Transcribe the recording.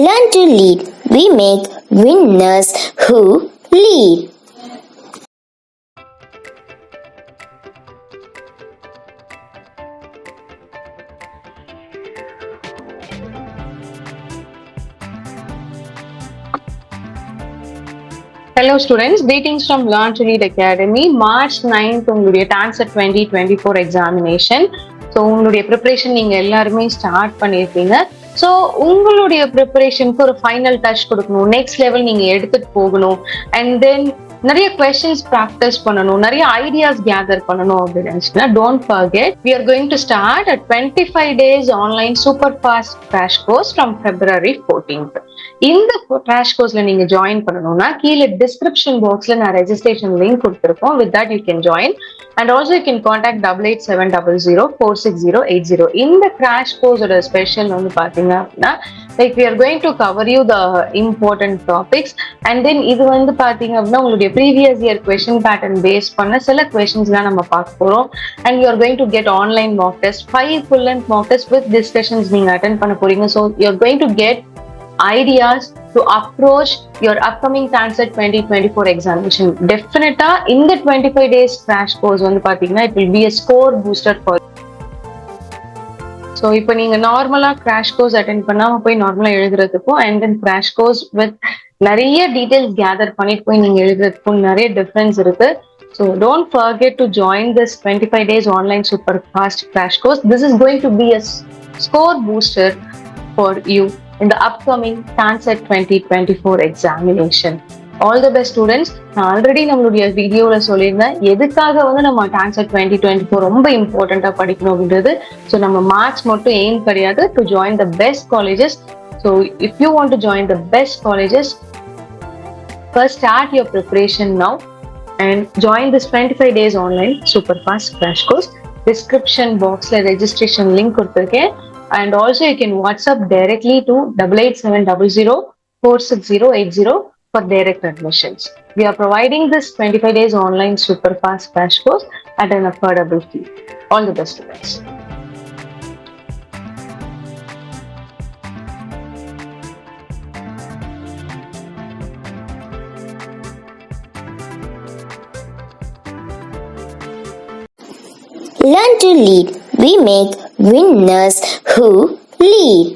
Learn to lead. We make winners who lead. Hello students, greetings from Learn to Lead Academy. March 9th உங்களுடைய TANCET 2024 examination. So உங்களுடைய preparation நீங்கள் எல்லாருமே start பண்ணியிருப்பீங்க. So உங்களுடைய ப்ரிப்பரேஷனுக்கு ஒரு final touch கொடுக்கணும், next level நீங்கள் எடுத்துகிட்டு போகணும், அண்ட் தென் நிறைய கொஸ்டின்ஸ் ப்ராக்டிஸ் பண்ணணும், நிறைய ஐடியாஸ் கேதர் பண்ணணும் அப்படின்னு நினைச்சுன்னா don't forget we are going to start a 25 days online super fast crash course from February 14th. இந்த கிராஷ் கோர்ஸ்ல நீங்க ஜாயின் பண்ணணும்னா கீழே டிஸ்கிரிப்ஷன் பாக்ஸ்ல நான் ரெஜிஸ்ட்ரேஷன் லிங்க் கொடுத்துருக்கோம். With that you can join and also you can contact 8870046080. இந்த crash கோர்ஸோட special வந்து பாத்தீங்க அப்படின்னா like we are going to cover you the important topics and then இது வந்து பாத்தீங்க அப்படின்னா உங்களுடைய previous year question pattern base பண்ண சில கொஸ்டின்ஸ்லாம் நம்ம பார்க்க போறோம். And you are going to get online mock test, 5 full length mock test with discussions நீங்க அட்டென்ட் பண்ண போறீங்க. So you are going to get ideas to approach your upcoming TANCET 2024 examination. Definitely in the 25 days crash course வந்து பாத்தீங்கன்னா it will be a score booster for you. So இப்போ நீங்க நார்மலா crash course attend பண்ணாம போய் நார்மலா எழுதுறதுக்கும் and then crash course with நிறைய டீடைல்ஸ் கேதர் பண்ணிட்டு போய் நீங்க எழுதுறதுக்கும் நிறைய டிஃபரன்ஸ் இருக்கு. So don't forget to join this 25 days online super fast crash course. This is going to be a score booster for you in the upcoming TANCET 2024 examination. All the best students. நான் already நம்மளுடைய வீடியோல சொல்லியிருந்தேன் எதுக்காக வந்து நம்ம TANCET 2024 ரொம்ப இம்பார்ட்டண்டா படிக்கணும் அப்படின்றது. ஸோ நம்ம மார்க்ஸ் மட்டும் எய்ம் கிடையாது, to join the best colleges. So if you want to join the best colleges, first start your preparation now and join this 25 days online super fast crash course. Description boxல registration link கொடுத்திருக்கேன். And also you can WhatsApp directly to 8870046080 for direct admissions. We are providing this 25 days online super fast crash course at an affordable fee. All the best students. Learn to lead. We make winners who lead.